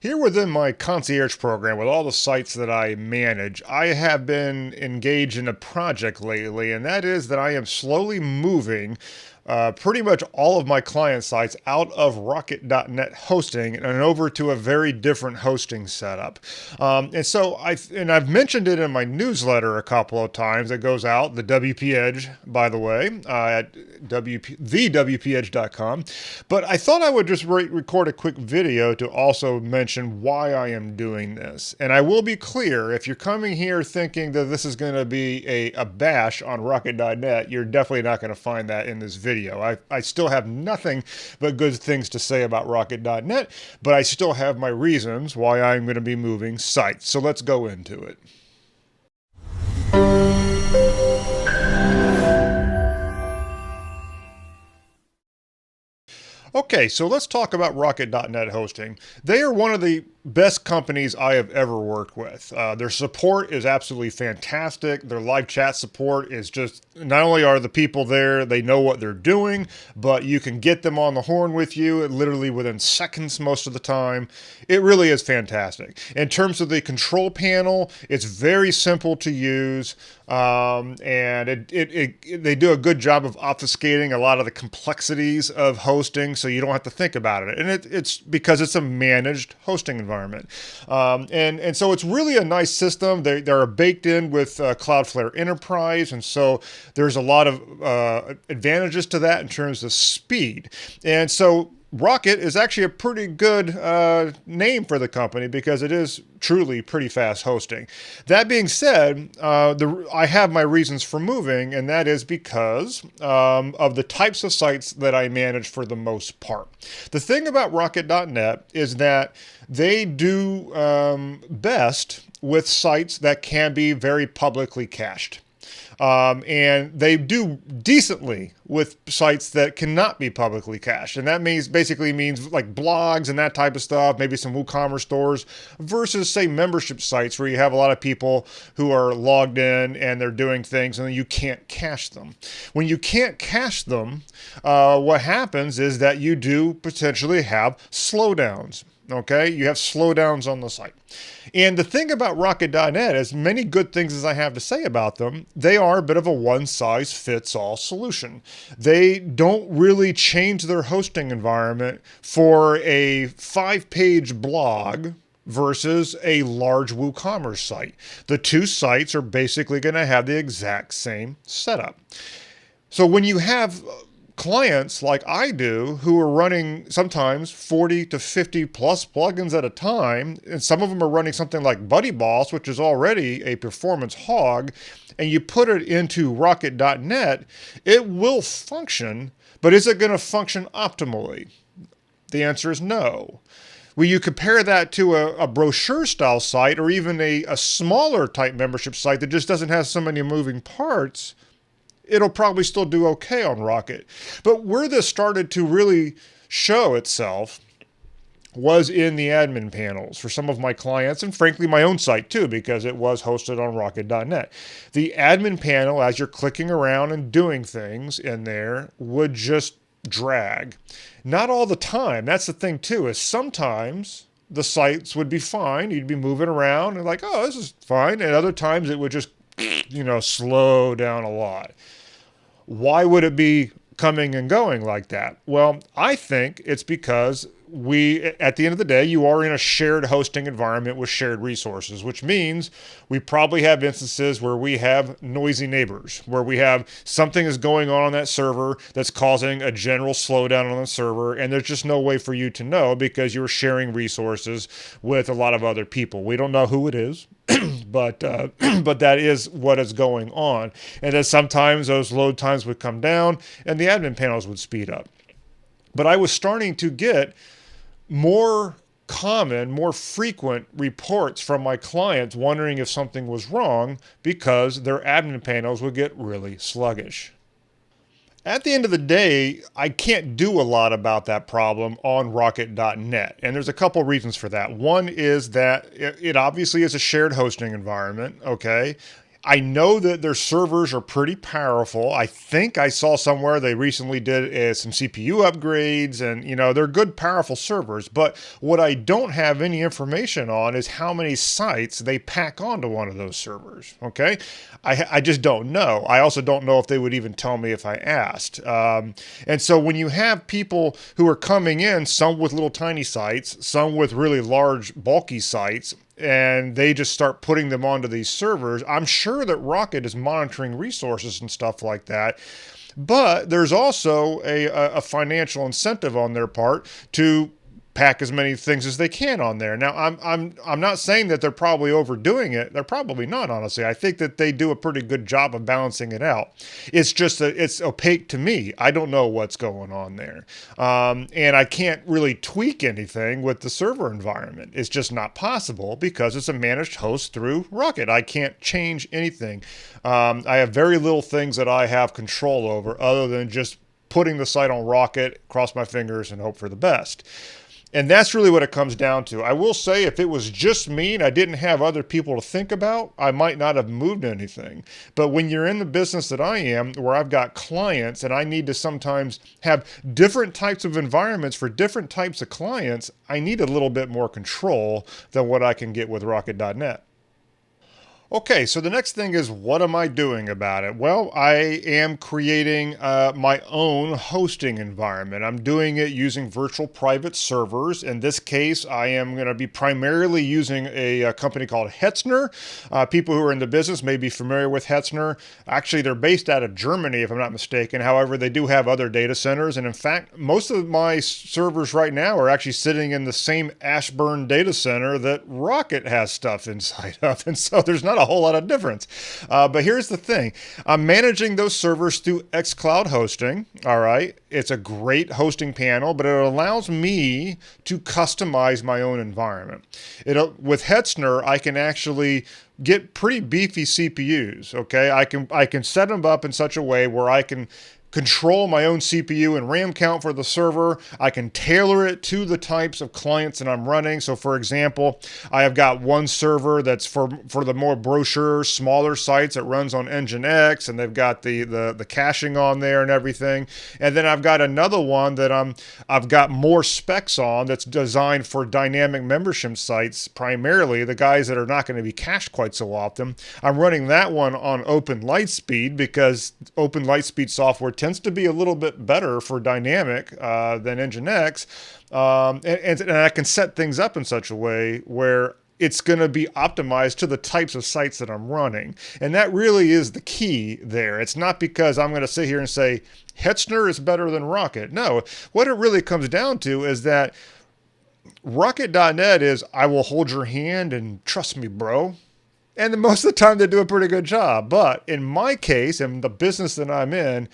Here within my concierge program, with all the sites that I manage, I have been engaged in a project lately, and that is that I am slowly moving pretty much all of my client sites out of Rocket.net hosting and over to a very different hosting setup. I've mentioned it in my newsletter a couple of times. It goes out, the WP Edge, by the way, at thewpedge.com. But I thought I would just record a quick video to also mention why I am doing this. And I will be clear, if you're coming here thinking that this is going to be a bash on Rocket.net, you're definitely not going to find that in this video. I still have nothing but good things to say about Rocket.net, but I still have my reasons why I'm going to be moving sites. So let's go into it. Okay, so let's talk about Rocket.net hosting. They are one of the best companies I have ever worked with. Their support is absolutely fantastic. Their live chat support is just, not only are the people there, they know what they're doing, but you can get them on the horn with you literally within seconds most of the time. It really is fantastic. In terms of the control panel, it's very simple to use. And they do a good job of obfuscating a lot of the complexities of hosting, so you don't have to think about it. And it's because it's a managed hosting environment. And so it's really a nice system. They're baked in with Cloudflare Enterprise, and so there's a lot of advantages to that in terms of speed. And so Rocket is actually a pretty good name for the company because it is truly pretty fast hosting. That being said, I have my reasons for moving, and that is because of the types of sites that I manage for the most part. The thing about Rocket.net is that they do best with sites that can be very publicly cached. And they do decently with sites that cannot be publicly cached. And that basically means like blogs and that type of stuff, maybe some WooCommerce stores, versus say membership sites where you have a lot of people who are logged in and they're doing things and you can't cache them. When you can't cache them, what happens is that you do potentially have slowdowns. Okay, you have slowdowns on the site. And the thing about Rocket.net, as many good things as I have to say about them, they are a bit of a one-size-fits-all solution. They don't really change their hosting environment for a 5-page blog versus a large WooCommerce site. The two sites are basically going to have the exact same setup. So when you have clients like I do who are running sometimes 40 to 50 plus plugins at a time, and some of them are running something like Buddy Boss, which is already a performance hog, and you put it into Rocket.net, it will function, but is it going to function optimally? The answer is no. When you compare that to a brochure style site or even a smaller type membership site that just doesn't have so many moving parts, it'll probably still do okay on Rocket. But where this started to really show itself was in the admin panels for some of my clients, and frankly my own site too, because it was hosted on Rocket.net. The admin panel, as you're clicking around and doing things in there, would just drag. Not all the time. That's the thing too, is sometimes the sites would be fine. You'd be moving around and like, oh, this is fine. And other times it would just, slow down a lot. Why would it be coming and going like that? Well, I think it's because at the end of the day, you are in a shared hosting environment with shared resources, which means we probably have instances where we have noisy neighbors, where we have something is going on that server that's causing a general slowdown on the server, and there's just no way for you to know because you're sharing resources with a lot of other people. We don't know who it is, but that is what is going on. And then sometimes those load times would come down and the admin panels would speed up. But I was starting to get more frequent reports from my clients wondering if something was wrong because their admin panels would get really sluggish. At the end of the day, I can't do a lot about that problem on Rocket.net, and there's a couple reasons for that. One is that it obviously is a shared hosting environment, okay? I know that their servers are pretty powerful. I think I saw somewhere they recently did some CPU upgrades, and they're good, powerful servers. But what I don't have any information on is how many sites they pack onto one of those servers. Okay, I just don't know. I also don't know if they would even tell me if I asked. And so when you have people who are coming in, some with little tiny sites, some with really large, bulky sites, and they just start putting them onto these servers, I'm sure that Rocket is monitoring resources and stuff like that. But there's also a financial incentive on their part to pack as many things as they can on there. Now, I'm not saying that they're probably overdoing it. They're probably not, honestly. I think that they do a pretty good job of balancing it out. It's just that it's opaque to me. I don't know what's going on there. And I can't really tweak anything with the server environment. It's just not possible because it's a managed host through Rocket. I can't change anything. I have very little things that I have control over other than just putting the site on Rocket, cross my fingers, and hope for the best. And that's really what it comes down to. I will say if it was just me and I didn't have other people to think about, I might not have moved anything. But when you're in the business that I am, where I've got clients and I need to sometimes have different types of environments for different types of clients, I need a little bit more control than what I can get with Rocket.net. Okay, so the next thing is, what am I doing about it? Well, I am creating my own hosting environment. I'm doing it using virtual private servers. In this case, I am going to be primarily using a company called Hetzner. People who are in the business may be familiar with Hetzner. Actually, they're based out of Germany, if I'm not mistaken. However, they do have other data centers. And in fact, most of my servers right now are actually sitting in the same Ashburn data center that Rocket has stuff inside of. And so there's not a whole lot of difference. But here's the thing. I'm managing those servers through xCloud hosting. All right. It's a great hosting panel, but it allows me to customize my own environment. With Hetzner, I can actually get pretty beefy CPUs. Okay. I can set them up in such a way where I can control my own CPU and RAM count for the server. I can tailor it to the types of clients that I'm running. So for example, I have got one server that's for the more brochure, smaller sites that runs on Nginx, and they've got the caching on there and everything. And then I've got another one that I've got more specs on that's designed for dynamic membership sites, primarily the guys that are not going to be cached quite so often. I'm running that one on Open Lightspeed because Open Lightspeed software tends to be a little bit better for dynamic than Nginx. And I can set things up in such a way where it's going to be optimized to the types of sites that I'm running. And that really is the key there. It's not because I'm going to sit here and say, Hetzner is better than Rocket. No, what it really comes down to is that Rocket.net is, I will hold your hand and trust me, bro. And most of the time they do a pretty good job. But in my case, in the business that I'm in,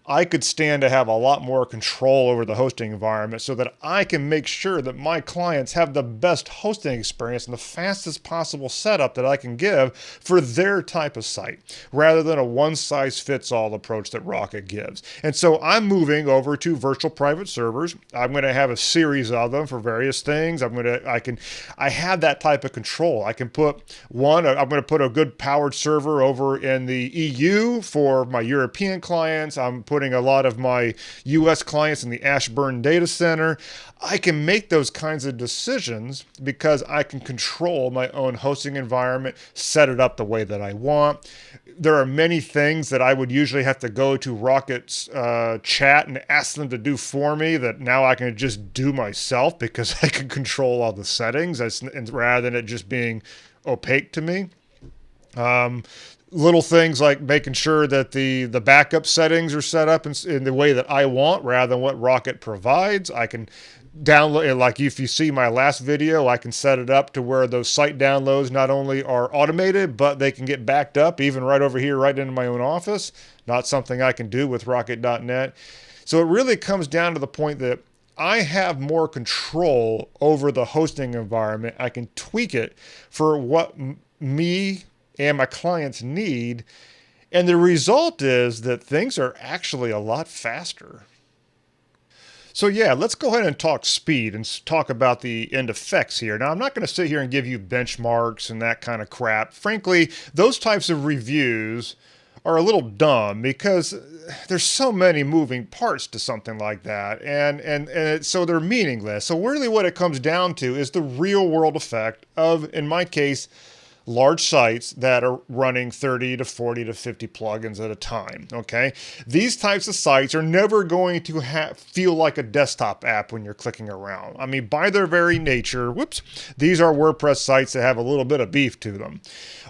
I could stand to have a lot more control over the hosting environment so that I can make sure that my clients have the best hosting experience and the fastest possible setup that I can give for their type of site, rather than a one-size-fits-all approach that Rocket gives. And so I'm moving over to virtual private servers. I'm going to have a series of them for various things. I have that type of control. I'm going to put a good powered server over in the EU for my European clients. I'm putting a lot of my US clients in the Ashburn data center. I can make those kinds of decisions because I can control my own hosting environment, set it up the way that I want. There are many things that I would usually have to go to Rocket's chat and ask them to do for me that now I can just do myself because I can control all the settings rather than it just being opaque to me. Little things like making sure that the backup settings are set up in the way that I want rather than what Rocket provides. I can download, like if you see my last video, I can set it up to where those site downloads not only are automated, but they can get backed up even right over here, right into my own office. Not something I can do with Rocket.net. So it really comes down to the point that I have more control over the hosting environment. I can tweak it for what me and my clients need. And the result is that things are actually a lot faster. So yeah, let's go ahead and talk speed and talk about the end effects here. Now, I'm not going to sit here and give you benchmarks and that kind of crap. Frankly, those types of reviews are a little dumb because there's so many moving parts to something like that, so they're meaningless. So really what it comes down to is the real world effect of, in my case, large sites that are running 30 to 40 to 50 plugins at a time. Okay. These types of sites are never going to feel like a desktop app when you're clicking around. I mean, by their very nature, these are WordPress sites that have a little bit of beef to them.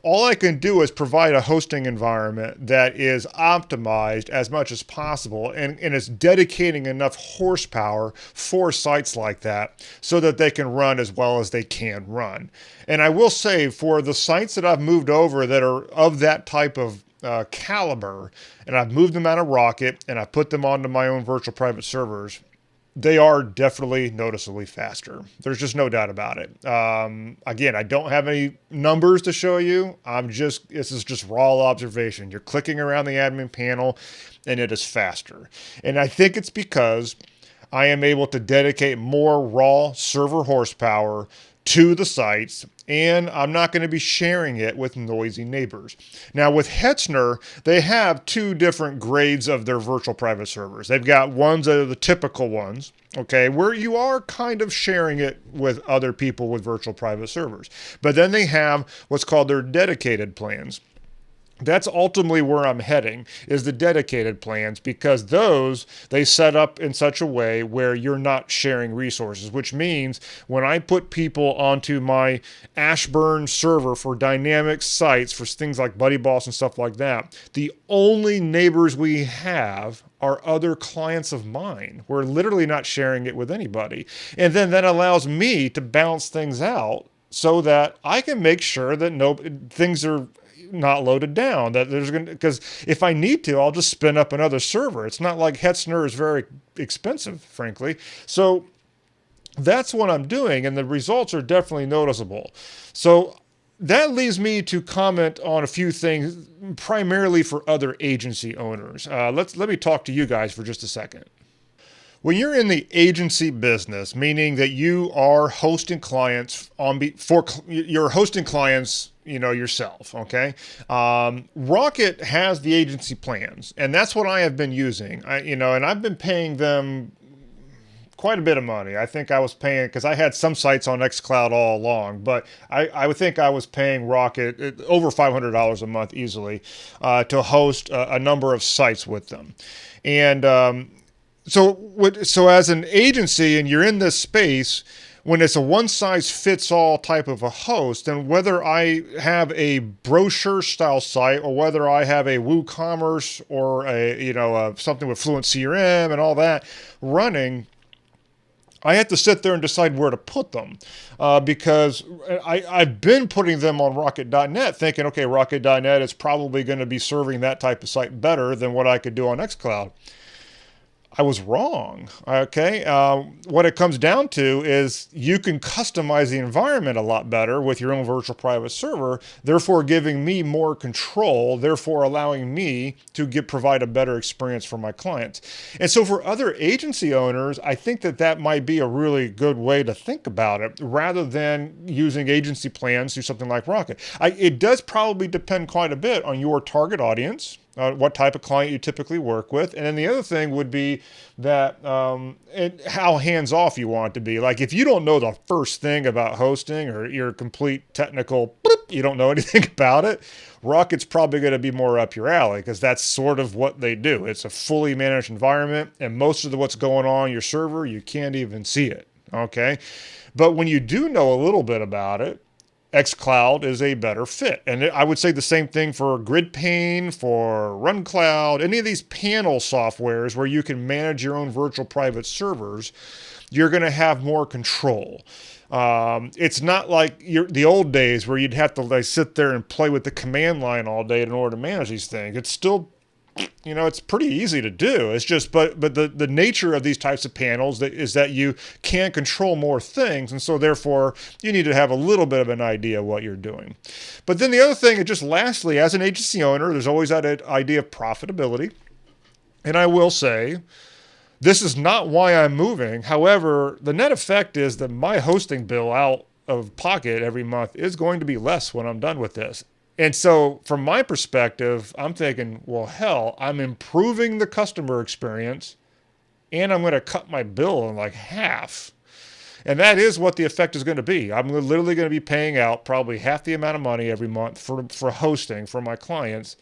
All I can do is provide a hosting environment that is optimized as much as possible and is dedicating enough horsepower for sites like that so that they can run as well as they can run. And I will say, for the sites that I've moved over that are of that type of caliber, and I've moved them out of Rocket and I put them onto my own virtual private servers, they are definitely noticeably faster. There's just no doubt about it. Again, I don't have any numbers to show you. This is just raw observation. You're clicking around the admin panel and it is faster. And I think it's because I am able to dedicate more raw server horsepower to the sites, and I'm not going to be sharing it with noisy neighbors. Now with Hetzner, they have two different grades of their virtual private servers. They've got ones that are the typical ones, okay, where you are kind of sharing it with other people with virtual private servers. But then they have what's called their dedicated plans. That's ultimately where I'm heading, is the dedicated plans, because those, they set up in such a way where you're not sharing resources, which means when I put people onto my Ashburn server for dynamic sites, for things like Buddy Boss and stuff like that, the only neighbors we have are other clients of mine. We're literally not sharing it with anybody. And then that allows me to balance things out so that I can make sure that things are not loaded down, that there's going to, because if I need to, I'll just spin up another server. It's not like Hetzner is very expensive, frankly. So that's what I'm doing, and the results are definitely noticeable. So that leads me to comment on a few things, primarily for other agency owners. Let me talk to you guys for just a second. When you're in the agency business, meaning that you are hosting clients you're hosting clients, yourself, okay? Rocket has the agency plans, and that's what I have been using. And I've been paying them quite a bit of money. I think I was paying, because I had some sites on xCloud all along, but I would think I was paying Rocket over $500 a month easily to host a number of sites with them. And so as an agency and you're in this space, when it's a one-size-fits-all type of a host, then whether I have a brochure-style site or whether I have a WooCommerce or something with Fluent CRM and all that running, I have to sit there and decide where to put them because I've been putting them on Rocket.net thinking, okay, Rocket.net is probably going to be serving that type of site better than what I could do on xCloud. I was wrong, okay? What it comes down to is you can customize the environment a lot better with your own virtual private server, therefore giving me more control, therefore allowing me to provide a better experience for my clients. And so for other agency owners, I think that might be a really good way to think about it, rather than using agency plans through something like Rocket. It does probably depend quite a bit on your target audience, what type of client you typically work with. And then the other thing would be that how hands-off you want it to be. Like if you don't know the first thing about hosting, or you're a complete technical, you don't know anything about it, Rocket's probably going to be more up your alley, because that's sort of what they do. It's a fully managed environment, and most of what's going on your server, you can't even see it, okay? But when you do know a little bit about it, xCloud is a better fit. And I would say the same thing for GridPane, for RunCloud, any of these panel softwares where you can manage your own virtual private servers, you're going to have more control. It's not like the old days where you'd have to sit there and play with the command line all day in order to manage these things. It's still, it's pretty easy to do. It's just, but the nature of these types of panels is that you can control more things, and so therefore you need to have a little bit of an idea of what you're doing. But then the other thing, just lastly, as an agency owner, there's always that idea of profitability. And I will say This is not why I'm moving. However, the net effect is that my hosting bill out of pocket every month is going to be less when I'm done with this. And so, from my perspective, I'm thinking, well, hell, I'm improving the customer experience and I'm going to cut my bill in like half. And that is what the effect is going to be. I'm literally going to be paying out probably half the amount of money every month for hosting for my clients.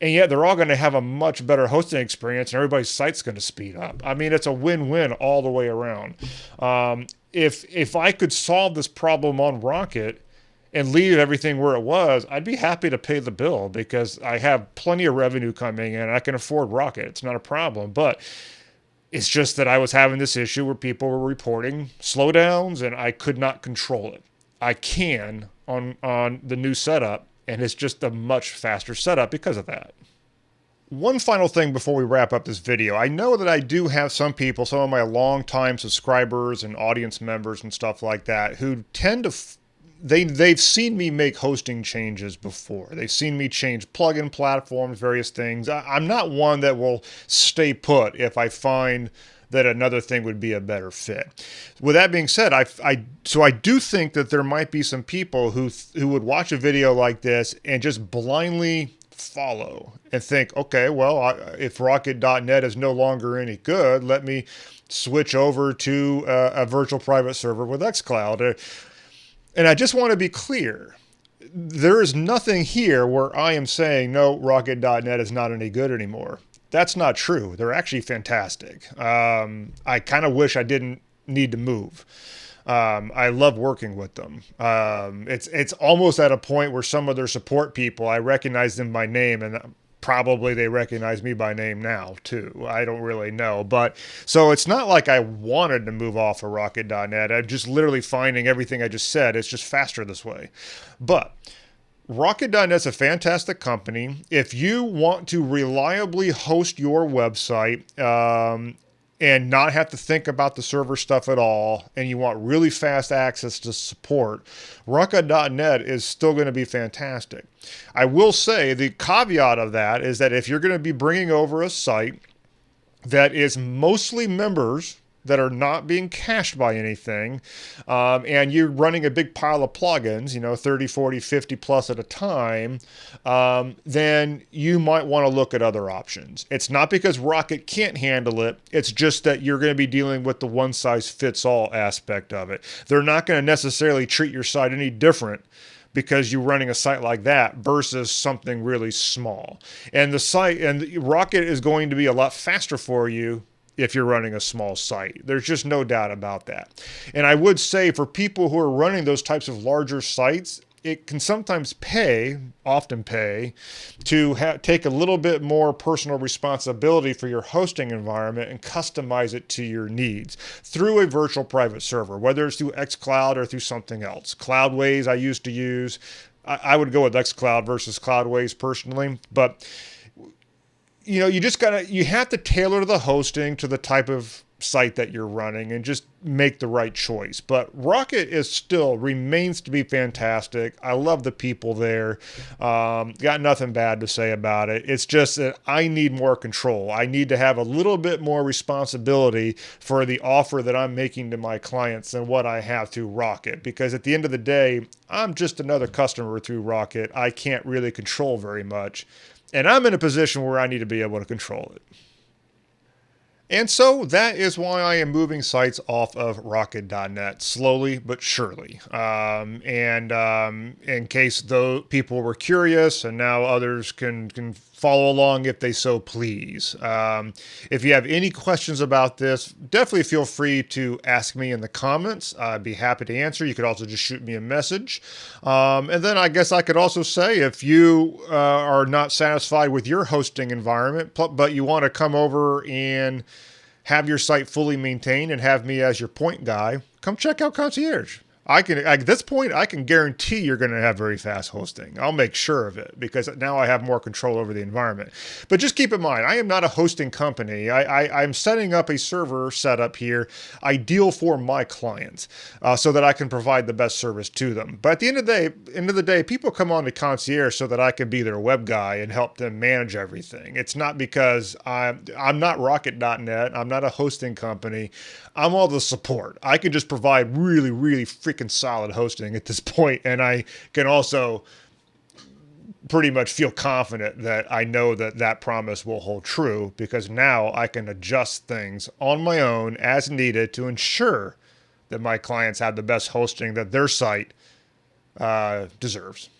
And yet they're all going to have a much better hosting experience and everybody's site's going to speed up. I mean, it's a win-win all the way around. If I could solve this problem on Rocket and leave everything where it was, I'd be happy to pay the bill because I have plenty of revenue coming in and I can afford Rocket. It's not a problem. But it's just that I was having this issue where people were reporting slowdowns and I could not control it. I can on the new setup, and it's just a much faster setup because of that. One final thing before we wrap up this video. I know that I do have some people, some of my longtime subscribers and audience members and stuff like that, who tend to they've seen me make hosting changes before. They've seen me change plugin platforms, various things. I'm not one that will stay put if I find that another thing would be a better fit. With that being said, I do think that there might be some people who would watch a video like this and just blindly follow and think, okay, well, if Rocket.net is no longer any good, let me switch over to a virtual private server with xCloud. And I just want to be clear. There is nothing here where I am saying, no, Rocket.net is not any good anymore. That's not true. They're actually fantastic. I kind of wish I didn't need to move. I love working with them. It's almost at a point where some of their support people, I recognize them by name, and probably they recognize me by name now too. I don't really know. But so it's not like I wanted to move off of Rocket.net. I'm just literally finding everything I just said. It's just faster this way. But Rocket.net is a fantastic company. If you want to reliably host your website and not have to think about the server stuff at all, and you want really fast access to support, Rocket.net is still going to be fantastic. I will say the caveat of that is that if you're going to be bringing over a site that is mostly members that are not being cached by anything, and you're running a big pile of plugins, 30, 40, 50 plus at a time, then you might want to look at other options. It's not because Rocket can't handle it. It's just that you're going to be dealing with the one-size-fits-all aspect of it. They're not going to necessarily treat your site any different because you're running a site like that versus something really small. And Rocket is going to be a lot faster for you if you're running a small site. There's just no doubt about that. And I would say for people who are running those types of larger sites, it can sometimes often pay, to take a little bit more personal responsibility for your hosting environment and customize it to your needs through a virtual private server, whether it's through xCloud or through something else. Cloudways I used to use. I would go with xCloud versus Cloudways personally, but you have to tailor the hosting to the type of site that you're running and just make the right choice. But Rocket remains to be fantastic. I love the people there. Got nothing bad to say about it. It's just that I need more control. I need to have a little bit more responsibility for the offer that I'm making to my clients than what I have through Rocket. Because at the end of the day, I'm just another customer through Rocket. I can't really control very much. And I'm in a position where I need to be able to control it. And so that is why I am moving sites off of Rocket.net slowly but surely. In case those people were curious, and now others can follow along if they so please. If you have any questions about this, definitely feel free to ask me in the comments. I'd be happy to answer. You could also just shoot me a message. And then I guess I could also say, if you are not satisfied with your hosting environment, but you want to come over and have your site fully maintained and have me as your point guy, come check out Concierge. at this point, I can guarantee you're going to have very fast hosting. I'll make sure of it because now I have more control over the environment. But just keep in mind, I am not a hosting company. I'm setting up a server setup here, ideal for my clients, so that I can provide the best service to them. But at the end of the day, people come on to Concierge so that I can be their web guy and help them manage everything. It's not because I'm not Rocket.net. I'm not a hosting company. I'm all the support. I can just provide really, really freaking solid hosting at this point, and I can also pretty much feel confident that I know that that promise will hold true because now I can adjust things on my own as needed to ensure that my clients have the best hosting that their site deserves.